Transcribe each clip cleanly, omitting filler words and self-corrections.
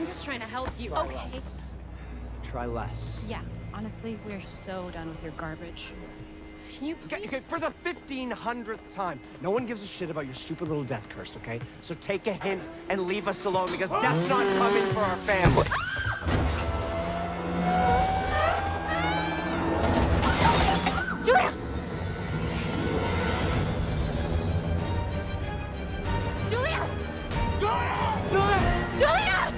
I'm just trying to help you. Try Okay. less. Try less. Yeah, honestly, we're so done with your garbage. Can you please? Okay, for the 1500th time, no one gives a shit about your stupid little death curse, okay? So take a hint and leave us alone, because death's not coming for our family. Julia! Julia! Julia! Julia!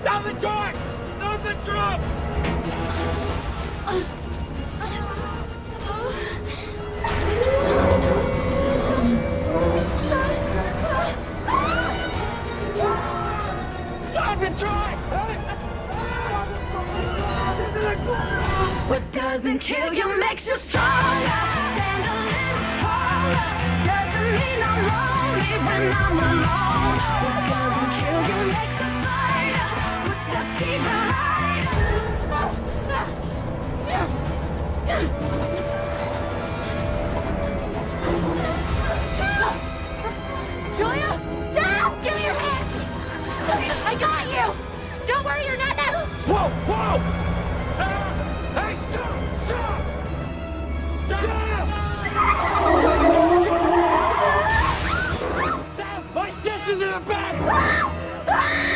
Down the door! Down the truck! Stop and try! What doesn't kill you makes you stronger. Stand a little taller. Doesn't mean I'm lonely when I'm alone. What doesn't kill you makes a fighter. Footsteps keep me alive. Julia! Stop! Give me your hand! I got you! Don't worry, you're not next! Whoa! Whoa! Hey, stop! Stop! Stop! My sister's in the back!